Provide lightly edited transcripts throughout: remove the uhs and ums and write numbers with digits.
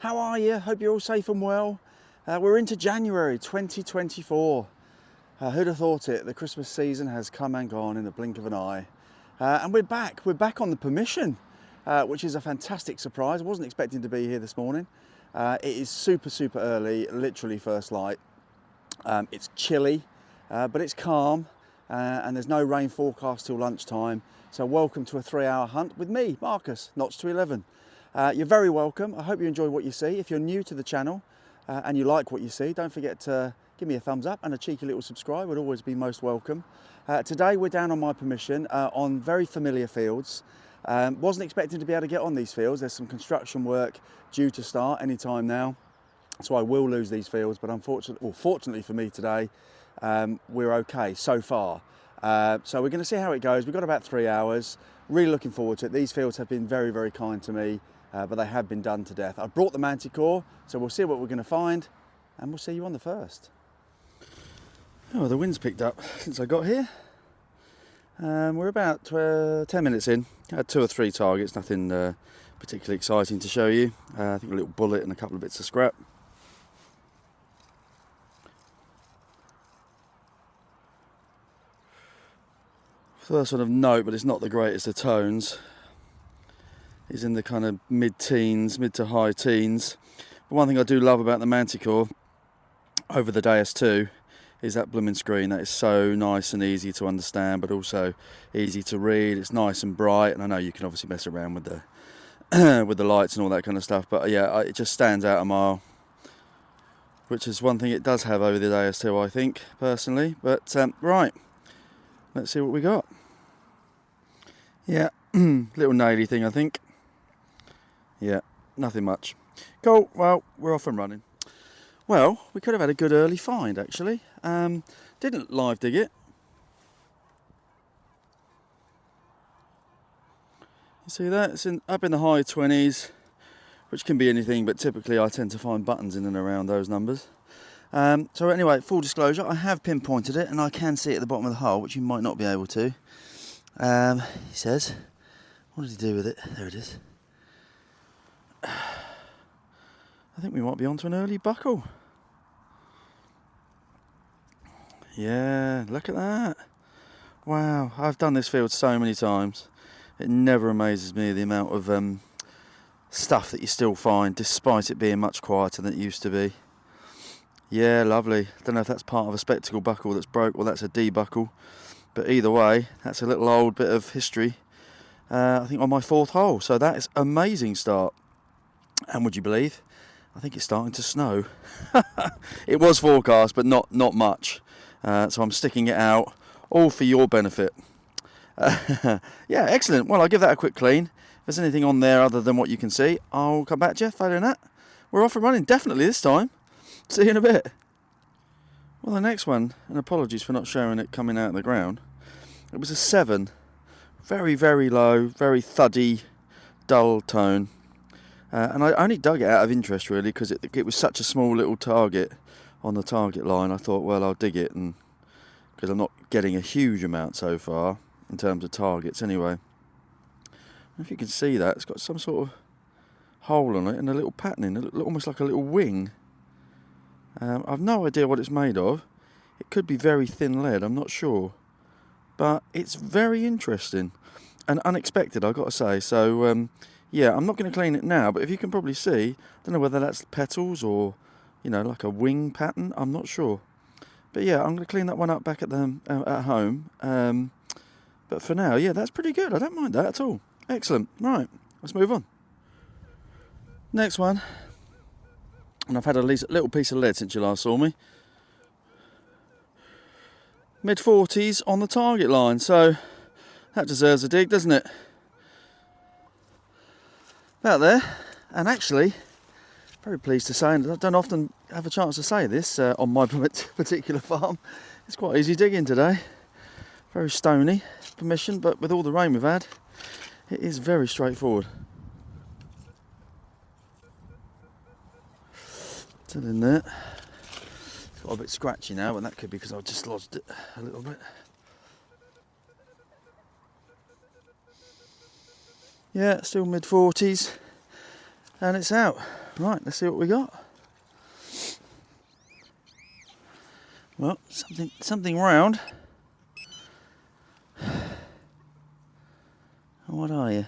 How are you? Hope you're all safe and well. We're into January 2024. Who'd have thought it? The Christmas season has come and gone in the blink of an eye. And we're back. We're back on the permission, which is a fantastic surprise. I wasn't expecting to be here this morning. It is super early, literally first light. It's chilly, but it's calm, and there's no rain forecast till lunchtime. So welcome to a 3-hour hunt with me, Marcus, Notch to 11. You're very welcome. I hope you enjoy what you see. If you're new to the channel and you like what you see, don't forget to give me a thumbs up, and a cheeky little subscribe would always be most welcome. Today we're down on my permission on very familiar fields. Wasn't expecting to be able to get on these fields. There's some construction work due to start any time now, so I will lose these fields, but fortunately for me today, we're okay so far. So we're going to see how it goes. We've got about 3 hours. Really looking forward to it. These fields have been very kind to me, but they have been done to death. I brought the Manticore, so we'll see what we're going to find, and we'll see you on the first. Oh, the wind's picked up since I got here. We're about 10 minutes in. I had 2 or 3 targets, nothing particularly exciting to show you. I think a little bullet and a couple of bits of scrap. First one of note, but it's not the greatest of tones, is in the kind of mid-teens, mid to high teens. But one thing I do love about the Manticore over the DS2 is that blooming screen. That is so nice and easy to understand, but also easy to read. It's nice and bright, and I know you can obviously mess around with the with the lights and all that kind of stuff, but yeah, it just stands out a mile, which is one thing it does have over the DS2, I think, personally. But right, let's see what we got. Yeah, little naily thing, I think. Yeah, nothing much. Cool, well, we're off and running. Well, we could have had a good early find, actually. Didn't live dig it. You see that? It's up in the high 20s, which can be anything, but typically I tend to find buttons in and around those numbers. So anyway, full disclosure, I have pinpointed it, and I can see it at the bottom of the hole, which you might not be able to. He says, what did he do with it? There it is. I think we might be onto an early buckle. Yeah, look at that. Wow, I've done this field so many times. It never amazes me the amount of stuff that you still find, despite it being much quieter than it used to be. Yeah, lovely. Don't know if that's part of a spectacle buckle that's broke or that's a D buckle, but either way, that's a little old bit of history. I think on my 4th hole, so that is amazing start. And would you believe, I think it's starting to snow. It was forecast, but not much. So I'm sticking it out, all for your benefit. Yeah, excellent. Well, I'll give that a quick clean. If there's anything on there other than what you can see, I'll come back to you. Failing that, we're off and running, definitely this time. See you in a bit. Well, the next one, and apologies for not showing it coming out of the ground, it was a 7. Very low, very thuddy, dull tone. And I only dug it out of interest, really, because it was such a small little target on the target line. I thought, well, I'll dig it, and because I'm not getting a huge amount so far in terms of targets anyway. I don't know if you can see that. It's got some sort of hole on it and a little patterning, almost like a little wing. I've no idea what it's made of. It could be very thin lead, I'm not sure. But it's very interesting and unexpected, I've got to say. So, yeah, I'm not going to clean it now, but if you can probably see, I don't know whether that's petals or, you know, like a wing pattern, I'm not sure. But yeah, I'm going to clean that one up back at home. But for now, yeah, that's pretty good. I don't mind that at all. Excellent. Right, let's move on. Next one. And I've had a little piece of lead since you last saw me. Mid-40s on the target line, so that deserves a dig, doesn't it? About there. And actually, very pleased to say, and I don't often have a chance to say this on my particular farm, it's quite easy digging today. Very stony, permission, but with all the rain we've had, it is very straightforward. Still in there. It's got a bit scratchy now, but that could be because I've just lodged it a little bit. Yeah, still mid-40s, and it's out. Right, let's see what we got. Well, something round. What are you?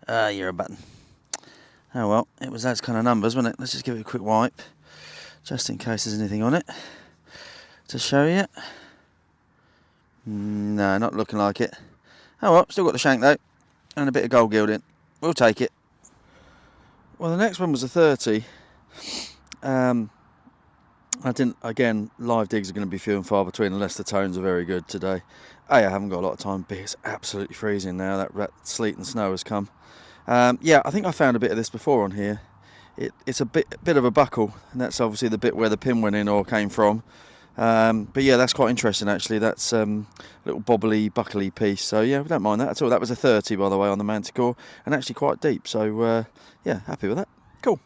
You're a button. Oh well, it was those kind of numbers, wasn't it? Let's just give it a quick wipe, just in case there's anything on it to show you. No, not looking like it. Oh well, still got the shank though, and a bit of gold gilding. We'll take it. Well, the next one was a 30. Again, live digs are going to be few and far between unless the tones are very good today. I haven't got a lot of time, but it's absolutely freezing now. That sleet and snow has come. Yeah, I think I found a bit of this before on here. It's a bit of a buckle, and that's obviously the bit where the pin went in or came from. But yeah, that's quite interesting actually. That's a little bobbly, buckly piece. So yeah, we don't mind that at all. That was a 30, by the way, on the Manticore, and actually quite deep. So yeah, happy with that. Cool.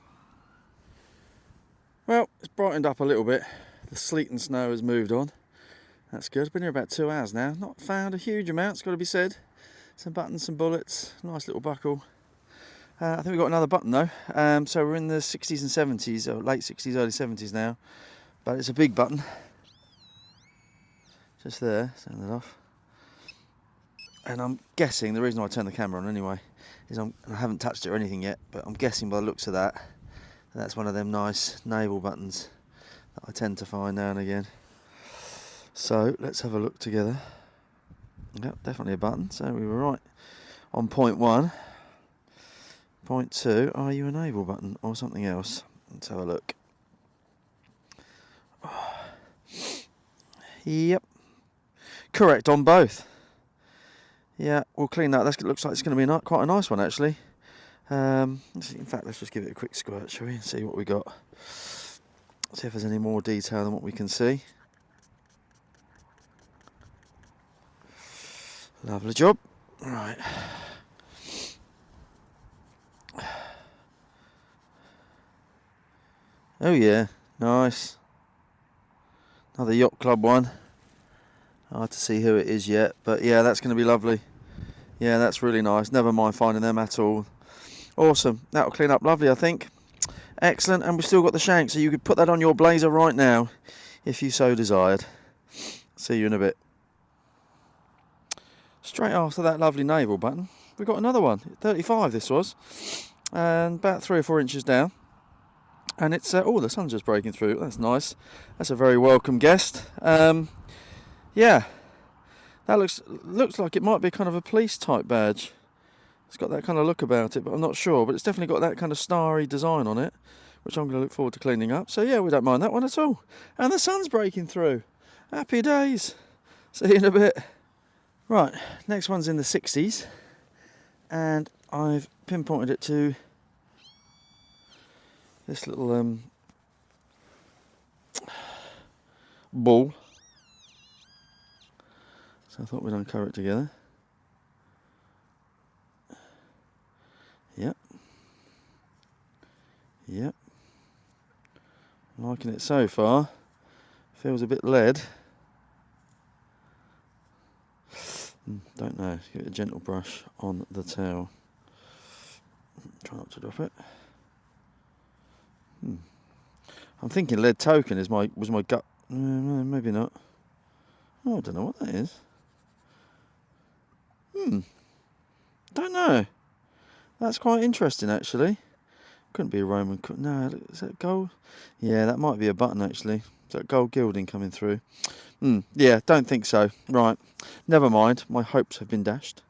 Well, it's brightened up a little bit. The sleet and snow has moved on. That's good. Been here about 2 hours now. Not found a huge amount, it's got to be said. Some buttons, some bullets, nice little buckle. I think we've got another button though. So we're in the 60s and 70s, or late 60s, early 70s now. But it's a big button. Just there, send it off. And I'm guessing, the reason I turned the camera on anyway, is I haven't touched it or anything yet, but I'm guessing by the looks of that, that's one of them nice naval buttons that I tend to find now and again. So let's have a look together. Yep, definitely a button, so we were right on point 1. Point 2, are you a naval button or something else? Let's have a look. Yep, correct on both. Yeah, we'll clean that. That looks like it's going to be quite a nice one actually. In fact, let's just give it a quick squirt, shall we, and see what we got. See if there's any more detail than what we can see. Lovely job. Right. Oh yeah, nice. Another yacht club one. Hard to see who it is yet, but yeah, that's going to be lovely. Yeah, that's really nice. Never mind finding them at all. Awesome. That'll clean up lovely, I think. Excellent. And we've still got the shank, so you could put that on your blazer right now if you so desired. See you in a bit. Straight after that lovely naval button, we've got another one. 35 this was, and about 3 or 4 inches down. And it's oh, the sun's just breaking through. That's nice. That's a very welcome guest. Yeah, that looks like it might be kind of a police type badge. It's got that kind of look about it, but I'm not sure. But it's definitely got that kind of starry design on it, which I'm going to look forward to cleaning up. So yeah, we don't mind that one at all. And the sun's breaking through. Happy days. See you in a bit. Right, next one's in the 60s, and I've pinpointed it to this little ball. So I thought we'd uncover it together. Yep. Liking it so far. Feels a bit lead. Don't know. Give it a gentle brush on the towel. Try not to drop it. I'm thinking lead token was my gut. Maybe not. Oh, I don't know what that is. Don't know. That's quite interesting actually. Couldn't be a Roman. No, is that gold? Yeah, that might be a button actually. Is that gold gilding coming through? Yeah, don't think so. Right, never mind. My hopes have been dashed.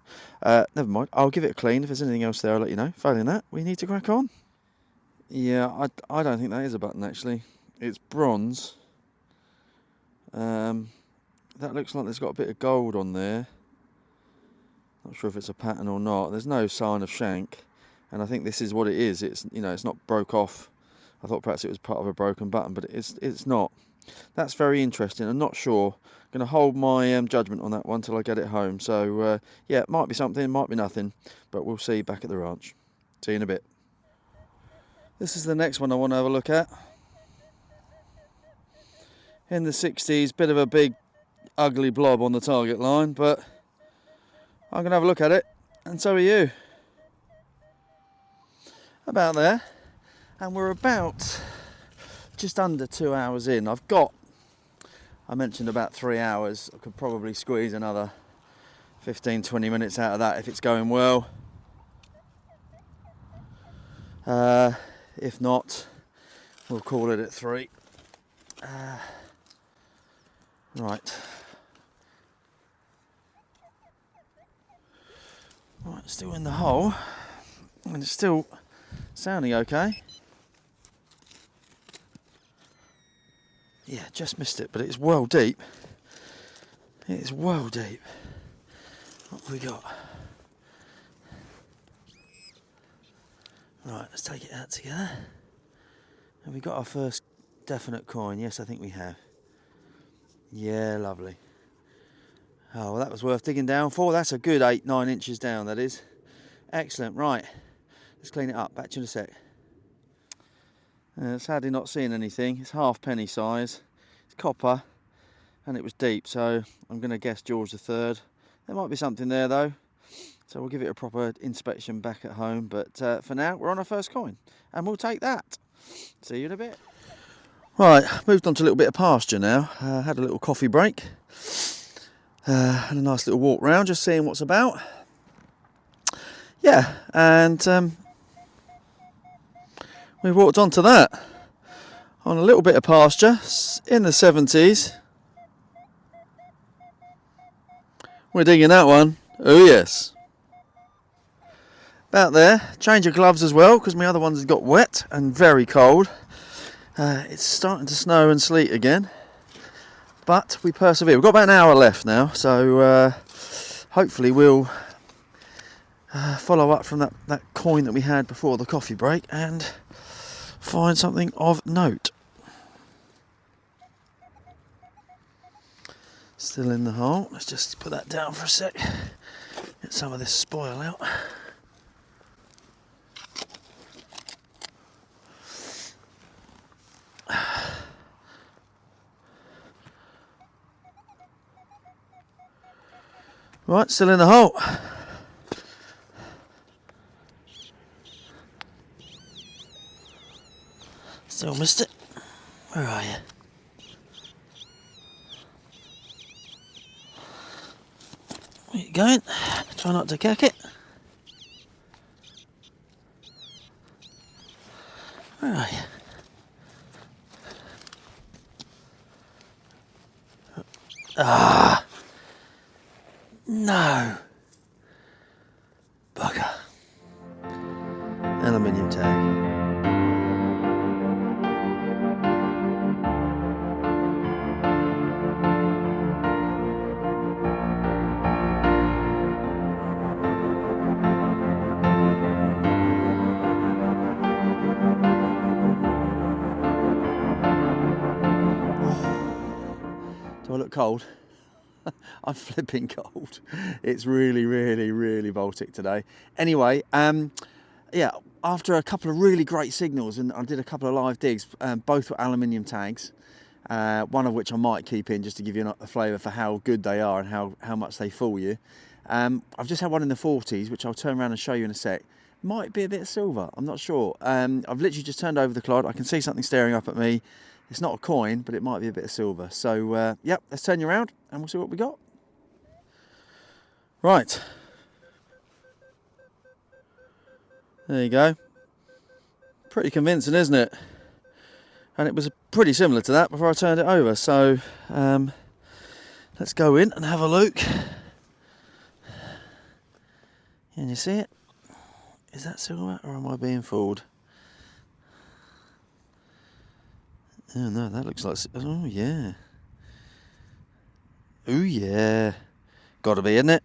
Never mind. I'll give it a clean. If there's anything else there, I'll let you know. Failing that, we need to crack on. Yeah, I don't think that is a button actually. It's bronze. That looks like there's got a bit of gold on there. Not sure if it's a pattern or not. There's no sign of shank, and I think this is what it is. It's it's not broke off. I thought perhaps it was part of a broken button, but it's not. That's very interesting. I'm not sure. I'm going to hold my judgment on that one till I get it home. So yeah, it might be something, might be nothing, but we'll see back at the ranch. See you in a bit. This is the next one I want to have a look at. In the 60s, bit of a big ugly blob on the target line, but I'm going to have a look at it, and so are you. about there, and we're about just under 2 hours in. I mentioned about 3 hours. I could probably squeeze another 15-20 minutes out of that if it's going well. If not, we'll call it at 3. Right, still in the hole, and it's still sounding okay. Yeah, just missed it, but it's well deep. It is well deep. What have we got? Right, let's take it out together. Have we got our first definite coin? Yes, I think we have. Yeah, lovely. Oh, well, that was worth digging down for. That's a good 8-9 inches down, that is. Excellent. Right, let's clean it up. Back to you in a sec. Sadly not seeing anything. It's halfpenny size. It's copper, and it was deep, so I'm going to guess George III. There might be something there though, so we'll give it a proper inspection back at home. But for now, we're on our first coin, and we'll take that. See you in a bit. Right, moved on to a little bit of pasture now. Had a little coffee break. Had a nice little walk round, just seeing what's about. Yeah, and we walked onto that. On a little bit of pasture in the 70s. We're digging that one. Oh yes. About there. Change of gloves as well, because my other ones got wet and very cold. It's starting to snow and sleet again, but we persevere. We've got about an hour left now, so hopefully we'll follow up from that coin that we had before the coffee break and find something of note. Still in the hole. Let's just put that down for a sec. Get some of this spoil out. Right, still in the hole. Still missed it. Where are you? Where you going? Try not to kick it. Where are you? Ah! No! Bugger. Aluminium tag. Do I look cold? I'm flipping cold. It's really, really, really Baltic today. Anyway, yeah, after a couple of really great signals, and I did a couple of live digs, both were aluminium tags, one of which I might keep in just to give you a flavour for how good they are and how much they fool you. I've just had one in the 40s, which I'll turn around and show you in a sec. Might be a bit of silver, I'm not sure. I've literally just turned over the clod. I can see something staring up at me. It's not a coin, but it might be a bit of silver. So, yep, let's turn you around and we'll see what we got. Right. There you go. Pretty convincing, isn't it? And it was pretty similar to that before I turned it over. So, let's go in and have a look. Can you see it? Is that silver or am I being fooled? Oh no, that looks like... Oh yeah. Oh yeah. Gotta be, isn't it?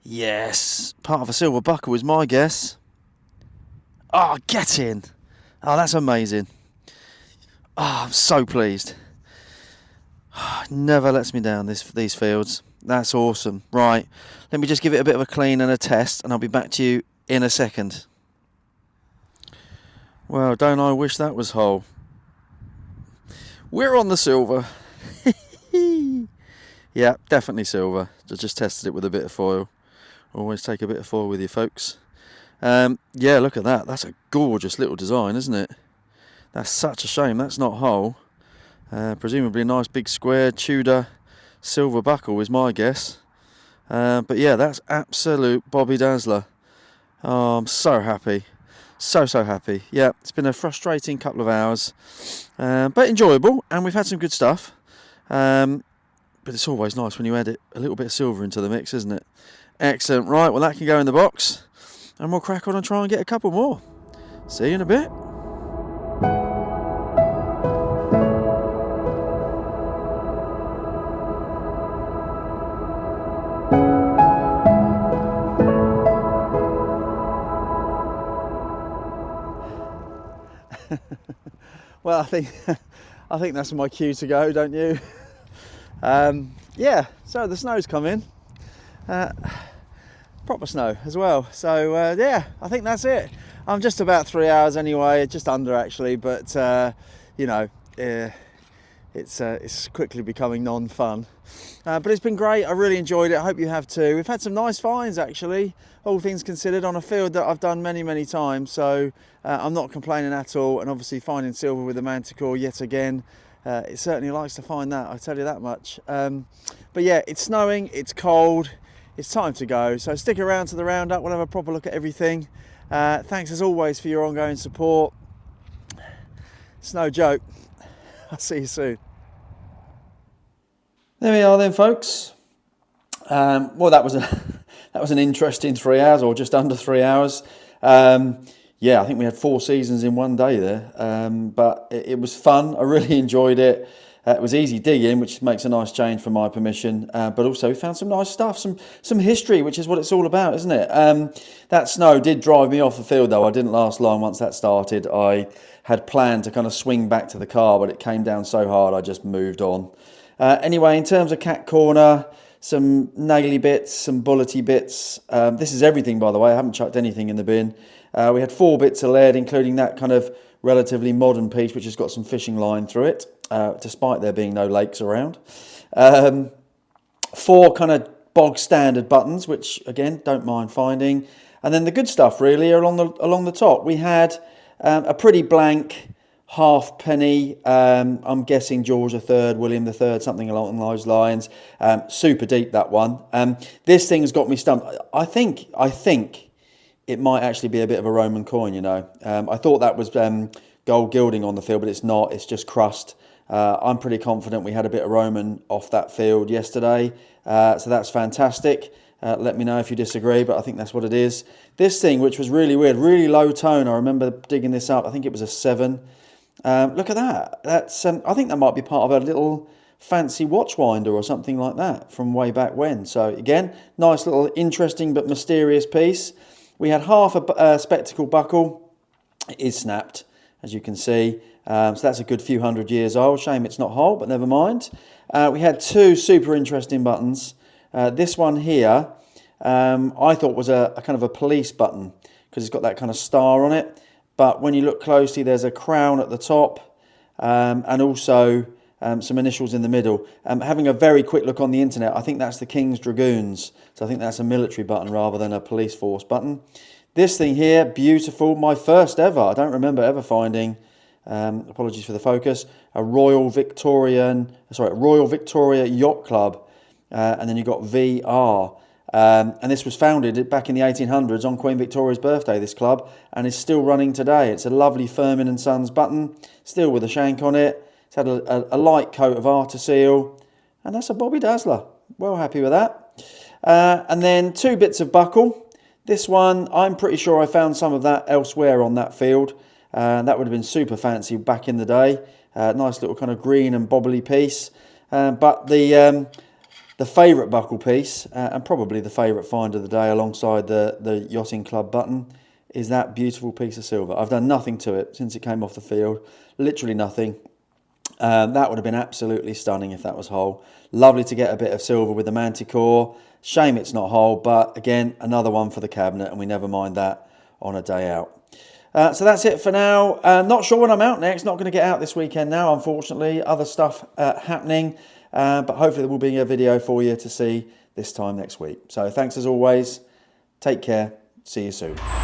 Yes. Part of a silver buckle was my guess. Oh, get in. Oh, that's amazing. Oh, I'm so pleased. Never lets me down, these fields. That's awesome. Right, let me just give it a bit of a clean and a test, and I'll be back to you in a second. Well, don't I wish that was whole. We're on the silver. Yeah, definitely silver. I just tested it with a bit of foil. Always take a bit of foil with you, folks. Yeah, look at that. That's a gorgeous little design, isn't it? That's such a shame that's not whole. Presumably a nice big square Tudor silver buckle is my guess. But yeah, that's absolute Bobby Dazzler. Oh, I'm so happy. So happy. Yeah, it's been a frustrating couple of hours, but enjoyable, and we've had some good stuff. But it's always nice when you add a little bit of silver into the mix, isn't it? Excellent. Right, well that can go in the box, and we'll crack on and try and get a couple more. See you in a bit. Well, I think that's my cue to go, don't you? Yeah, so the snow's come in. Proper snow as well. So yeah, I think that's it. I'm just about 3 hours anyway, just under actually, but you know, it's quickly becoming non-fun. But it's been great. I really enjoyed it. I hope you have too. We've had some nice finds actually, all things considered, on a field that I've done many times. So I'm not complaining at all. And obviously finding silver with the Manticore yet again, it certainly likes to find that, I tell you that much. But yeah, it's snowing, it's cold, it's time to go. So stick around to the roundup. We'll have a proper look at everything. Thanks as always for your ongoing support. It's no joke. I'll see you soon. There we are then, folks. Well, that was an interesting 3 hours, or just under 3 hours. Yeah, I think we had 4 seasons in one day there, but it was fun. I really enjoyed it. It was easy digging, which makes a nice change for my permission, but also we found some nice stuff, some history, which is what it's all about, isn't it? That snow did drive me off the field, though. I didn't last long once that started. I had planned to kind of swing back to the car, but it came down so hard I just moved on. Anyway, in terms of cat corner, some naily bits, some bullety bits. This is everything, by the way. I haven't chucked anything in the bin. We had 4 bits of lead, including that kind of relatively modern piece, which has got some fishing line through it, despite there being no lakes around. 4 kind of bog standard buttons, which again, don't mind finding. And then the good stuff really along the top. We had a pretty blank halfpenny, I'm guessing George III, William III, something along those lines. Super deep, that one. This thing's got me stumped. I think it might actually be a bit of a Roman coin, you know. I thought that was gold gilding on the field, but it's not. It's just crust. I'm pretty confident we had a bit of Roman off that field yesterday. So that's fantastic. Let me know if you disagree, but I think that's what it is. This thing, which was really weird, really low tone. I remember digging this up. I think it was a 7. Look at that. That's I think that might be part of a little fancy watch winder or something like that from way back when. So again, nice little interesting but mysterious piece. We had half a spectacle buckle. It is snapped, as you can see. So that's a good few hundred years old. Shame it's not whole, but never mind. We had 2 super interesting buttons. This one here, I thought was a kind of a police button because it's got that kind of star on it. But when you look closely, there's a crown at the top and also some initials in the middle. Having a very quick look on the internet, I think that's the King's Dragoons. So I think that's a military button rather than a police force button. This thing here, beautiful. My first ever. I don't remember ever finding, apologies for the focus, a Royal Victoria Yacht Club. And then you've got VR. And this was founded back in the 1800s on Queen Victoria's birthday, this club, and is still running today. It's a lovely Firmin & Sons button, still with a shank on it. It's had a light coat of Arteseal, and that's a Bobby Dazzler. Well happy with that. And then 2 bits of buckle. This one, I'm pretty sure I found some of that elsewhere on that field. That would have been super fancy back in the day. Nice little kind of green and bobbly piece. But the favourite buckle piece, and probably the favourite find of the day alongside the Yachting Club button, is that beautiful piece of silver. I've done nothing to it since it came off the field. Literally nothing. That would have been absolutely stunning if that was whole. Lovely to get a bit of silver with the Manticore. Shame it's not whole, but again, another one for the cabinet, and we never mind that on a day out. So that's it for now. Not sure when I'm out next. Not going to get out this weekend now, unfortunately. Other stuff happening. But hopefully there will be a video for you to see this time next week. So thanks as always. Take care. See you soon.